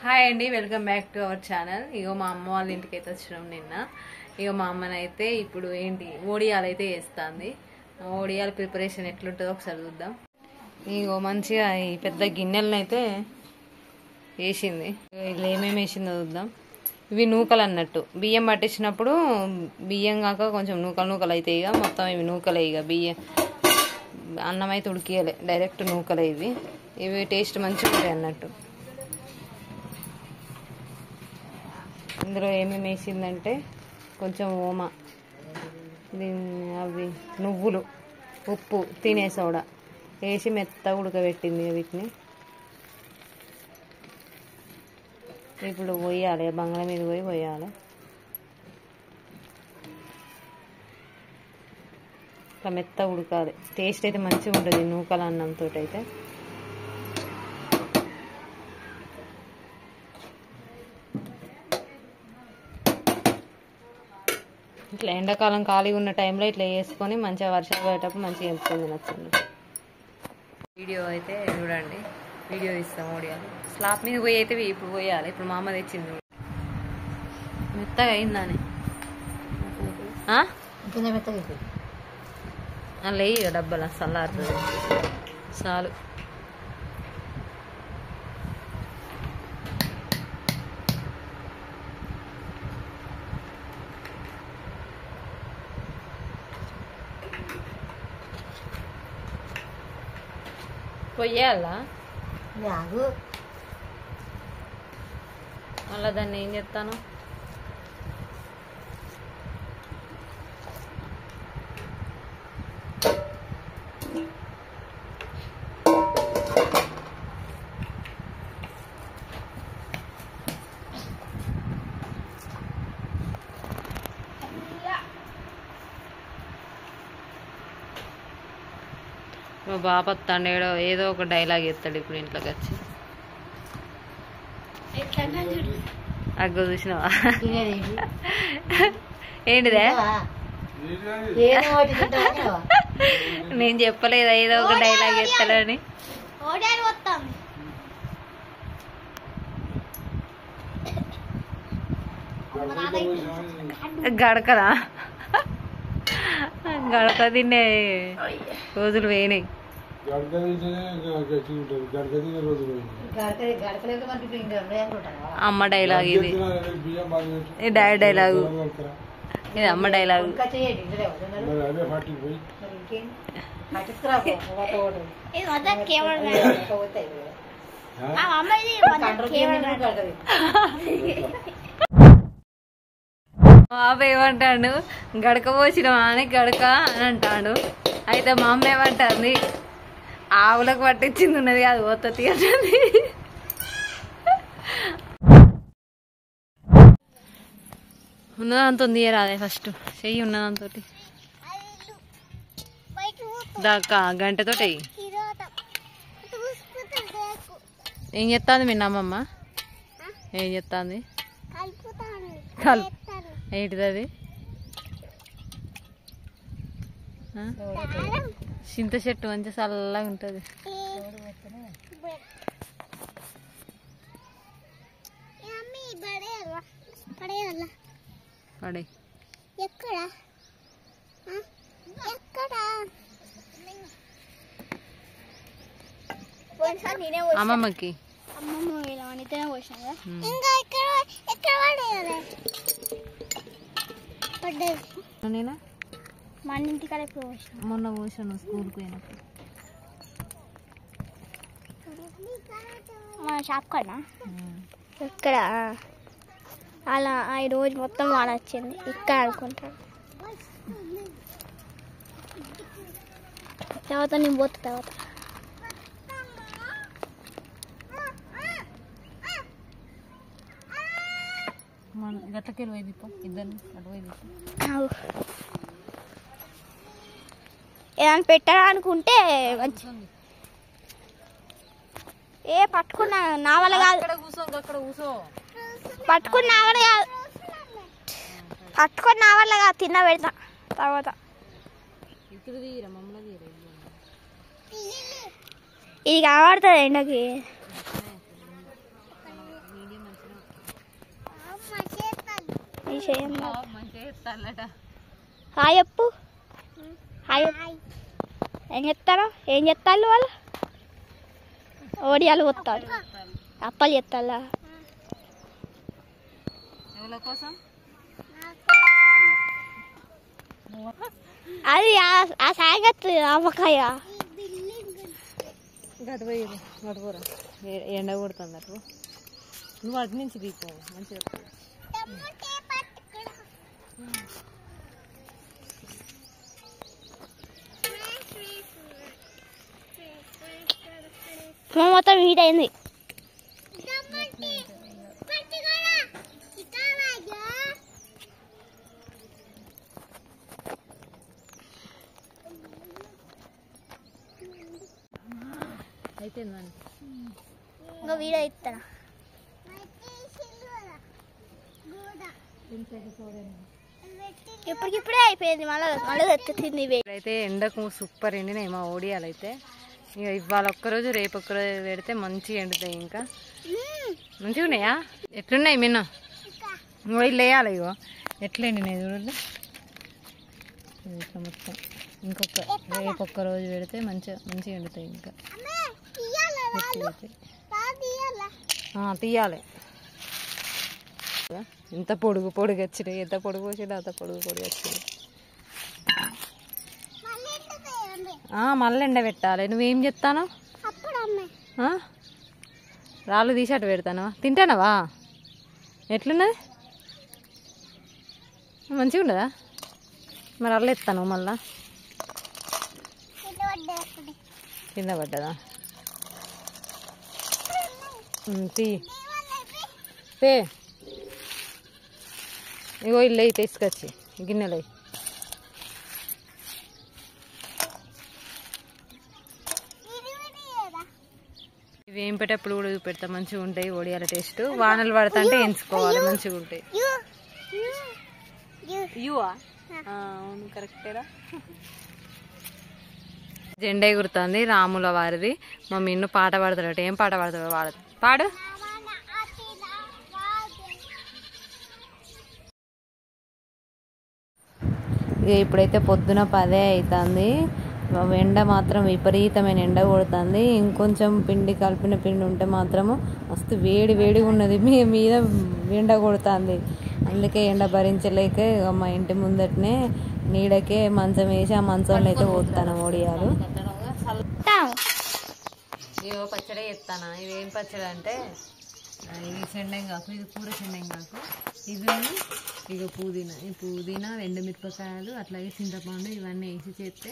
Hi అండి, welcome back to our channel. ఇగో మా అమ్మ వాళ్ళ ఇంటికి అయితే వచ్చినాం నిన్న. ఇగో మా అమ్మనైతే ఇప్పుడు ఏంటి ఓడియాలు అయితే వేస్తుంది. ఓడియాల ప్రిపరేషన్ ఎట్లుంటుందో ఒకసారి చూద్దాం. ఇగో మంచిగా ఈ పెద్ద గిన్నెలను అయితే వేసింది. ఇలా ఏమేమి వేసిందో చూద్దాం. ఇవి నూకలు అన్నట్టు, బియ్యం పట్టించినప్పుడు బియ్యం కాక కొంచెం నూకలు నూకలు అయితే ఇక మొత్తం ఇవి నూకలే. ఇక బియ్యం అన్నం అయితే ఉడికియలే, డైరెక్ట్ నూకలే. ఇవి టేస్ట్ మంచిగా ఉంటాయి అన్నట్టు. ఇందులో ఏమేమి వేసిందంటే కొంచెం ఓమ, అవి నువ్వులు, ఉప్పు, తినే సోడా వేసి మెత్తగా ఉడకబెట్టింది. వీటిని ఇప్పుడు పోయాలి, బంగ్లా మీద పోయాలి. ఇట్లా మెత్తగా ఉడకాలి. టేస్ట్ అయితే మంచిగా ఉంటుంది నూకల అన్నంతో అయితే. ఇట్లా ఎండాకాలం ఖాళీగా ఉన్న టైంలో ఇట్లా వేసుకొని మంచిగా వర్షాలు పడేటప్పుడు మంచిగా ఎంపుకొని తినొచ్చు. వీడియో అయితే చూడండి, వీడియో ఇస్తాం. ఓడియాలు స్లాబ్ మీద పోయి అయితే ఇప్పుడు పోయాలి. ఇప్పుడు మా అమ్మ తెచ్చింది. మెత్తగా అయిందని అలా ఇక డబ్బల చల్లారుతుంది చాలు. పొయ్యాలా మళ్ళా దాన్ని ఏం చెప్తాను. మా బాప తండేడో ఏదో ఒక డైలాగ్ ఎత్తాడు ఇప్పుడు ఇంట్లోకి వచ్చి. అగ్గ చూసినావా ఏంటిదే? నేను చెప్పలేదా ఏదో ఒక డైలాగ్ ఎత్తాడని. గడకరా గడక తినే రోజులు పోయినాయి. అమ్మ డైలాగ్ ఇది, డాడీ డైలాగు, ఇది అమ్మ డైలాగు. బాబు ఏమంటాడు, గడక పోసినవా అని గడక అని అంటాడు. అయితే మా అమ్మ ఏమంటుంది, ఆవులకు పట్టించింది ఉన్నది అది పోత తీయండి. ఉన్నదాంతో తీయరాదే, ఫస్ట్ చెయ్యి ఉన్నదాంతో దాకా గంటతో ఏం చెప్తాంది మీ అమ్మమ్మ? ఏం చెప్తాంది? ఏంటిది అది? చింత చెట్టు మంచి చల్లగా ఉంటుంది. పడే అమ్మమ్మకి నేనా మన ఇంటికాడ మొన్న పోసాను స్కూల్కి పోయినప్పుడు. మన షాప్ కాడ ఇక్కడ అలా ఈరోజు మొత్తం వాడ వచ్చింది ఇక్కడ అనుకుంటాను. తర్వాత నేను పోతా. తర్వాత గట్లకెళ్ళి పోయి దీపం ఇద్దరిని అటు పోయి దీపం. ఏదైనా పెట్టారా అనుకుంటే ఏ పట్టుకున్నా నా వల్ల కాదు, పట్టుకుని నా వల్ల కాదు, పట్టుకొని నా వల్ల కాదు, తిన్న పెడతా తర్వాత. ఇది కనబడుతుంది ఎండకి. మంచిగా చేస్తానట. హాయ్ అప్పు, హాయ్. ఏం చెప్తారు, ఏం చెప్తారు వాళ్ళు? ఓడియాలు కొత్తారు, అప్పలు చెప్తారా? ఎవరి కోసం? అది ఆ సాగత్ ఆవకాయ గటు పోయి గటుపోరా, ఎండ కొడుతుంది అటు. నువ్వు అటు నుంచి తీసుకో మంచిగా. మొత్తం హీట్ అయింది. అయిపోయిందండి. ఇంకా వీడియో ఇస్తాను. ఇప్పటికిప్పుడే అయిపోయింది, మళ్ళీ తెచ్చింది. అయితే ఎండకు సూపర్ ఎండినాయి మా ఓడియాలు అయితే. ఇక ఇవాళ ఒక్కరోజు రేపు ఒక్కరోజు పెడితే మంచిగా ఎండుతాయి. ఇంకా మంచిగా ఉన్నాయా? ఎట్లున్నాయి మిన్న? ఇంకో ఇల్లు వేయాలి. ఇగో ఎట్లా ఎండినాయి చూడండి ఇట్లా మొత్తం. ఇంకొక రేపు ఒక్కరోజు పెడితే మంచిగా ఎండుతాయి. ఇంకా తీయాలి. ఎంత పొడుగు వచ్చినాయి, ఎంత పొడుగు వచ్చినా అంత పొడుగు వచ్చినాయి. మళ్ళీ ఎండ పెట్టాలి. నువ్వేం చెప్తాను? రాళ్ళు తీసాటు పెడతాను. తింటానవా? ఎట్లున్నది? మంచిగా ఉండదా? మరి అల్ల ఎత్తాను మళ్ళా కింద పడ్డదా? పే ఇగో ఇల్లు అయి తీసుకొచ్చి గిన్నెలు. ఇవి ఏం పెట్టేప్పుడు కూడా పెడతా మంచిగా ఉంటాయి. ఒడియాల టేస్ట్ వానలు పడతా అంటే ఎంచుకోవాలి, మంచిగా ఉంటాయి. అవును కరెక్టేరా. జెండా ఎగురుతుంది రాముల వారిది. మా మిన్ను పాట పాడతాడట. ఏం పాట పాడతాడు? పాడు. ఇప్పుడైతే పొద్దున 10 అవుతుంది. ఎండ మాత్రం విపరీతమైన ఎండ కొడుతుంది. ఇంకొంచెం పిండి కలిపిన పిండి ఉంటే మాత్రము మస్తు వేడిగా ఉన్నది. మీద ఎండ కొడుతుంది. అందుకే ఎండ భరించలేక మా ఇంటి ముందటనే నీడకే మంచం వేసి ఆ మంచంలో అయితే పోతాను ఒడియాలు. ఇవో పచ్చడి చేస్తాను. ఇవేం పచ్చడి అంటే ఇది చెండంగాకు, ఇది కూర చెండంగాకు, ఇది ఇక పుదీనా 2 మిరపకాయలు అట్లాగే చింతపండు ఇవన్నీ వేసి చేస్తే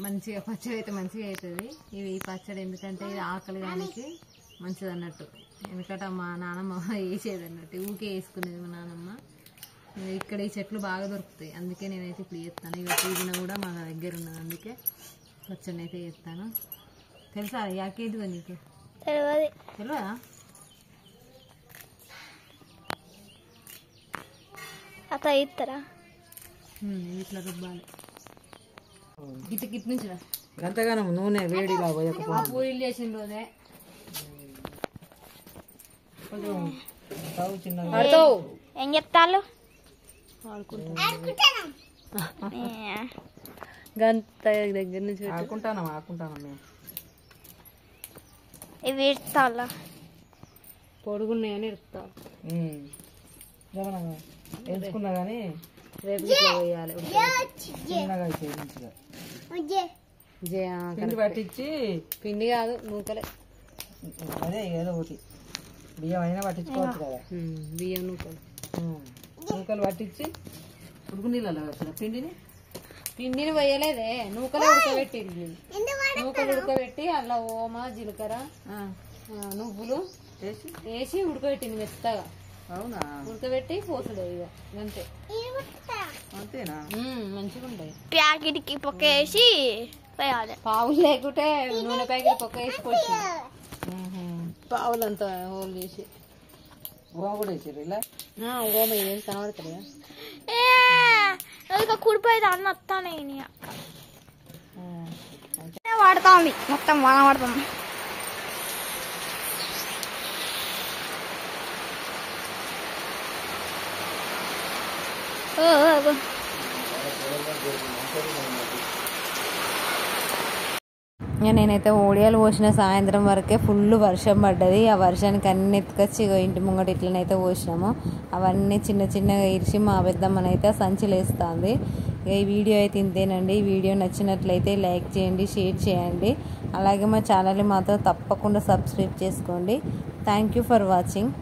మంచిగా పచ్చడి అయితే మంచిగా అవుతుంది. ఈ పచ్చడి ఎందుకంటే ఇది ఆకలి దానికి మంచిది అన్నట్టు. ఎందుకంటే మా నాన్నమ్మ వేసేది అన్నట్టు, ఊకే వేసుకునేది మా నాన్నమ్మ. ఇక్కడ ఈ చెట్లు బాగా దొరుకుతాయి, అందుకే నేనైతే ఇప్పుడు చేస్తాను. ఇక పుదీనా కూడా మా దగ్గర ఉన్నది, అందుకే పచ్చడిని అయితే చేస్తాను. తెలుసా యాకేంటిదో నీకు? తెలియదా? అట్లా ఇస్తారా? ఇట్లా రుబ్బాలి. గిట్ నుంచి ఎంతగానో నూనె వేడిగా పూరీలు చేసిన రోజే ఏం చెప్తారు? గంత దగ్గర నుంచి ఆడుకుంటాను ఇవి ఇస్తాలా? పొడుగున్నాయని ఇస్తా ఎంచుకున్నా కానీ రేపు ఇట్లా పోయాలి. చిన్నగా అయిపోయి మంచిగా పిండి పట్టించి, పిండి కాదు నూకలే, అదే ఏదో ఒకటి బియ్యం అయినా పట్టించుకోవచ్చు కదా. బియ్యం నూకలు పట్టించి ఉడుకు నీళ్ళలో వేసిన పిండిని పోయలేదే, నూకలే ఉడకబెట్టింది. నూకలు ఉడకబెట్టి అలా ఓమ జీలకర్ర నువ్వులు వేసి ఉడకబెట్టింది మెత్తగా. అవునా? ఉడకబెట్టి పోసుడు ఇక అంతే. అంతేనా? మంచిగా ఉంటాయి. ప్యాకెట్కి పొక్క వేసి వేయాలి. పావులు లేకుంటే నూనె ప్యాకెట్ పొక్క వేసి పోసి పావులు అంతా హోల్ చేసి ఓమ కూడా వేసారు ఇలా. ఓమ ఏం కనబడతాడు ఇక కుడిపోయి అన్న వస్తానే వాడుతుంది మొత్తం వాన పడుతుంది. ఓ ఓ, ఓ. ఇక నేనైతే ఓడియాలు పోసిన సాయంత్రం వరకే ఫుల్ వర్షం పడ్డది. ఆ వర్షానికి అన్ని ఎత్తుకొచ్చి ఇగో ఇంటి ముంగట ఇట్లనైతే పోసినాము. అవన్నీ చిన్న చిన్నగా ఇరిచి మా పెద్దమ్మనైతే సంచిలో వేస్తుంది. ఇక ఈ వీడియో అయితే ఇంతేనండి. ఈ వీడియో నచ్చినట్లయితే లైక్ చేయండి, షేర్ చేయండి. అలాగే మా ఛానల్ని మాత్రం తప్పకుండా సబ్స్క్రైబ్ చేసుకోండి. Thank you for watching.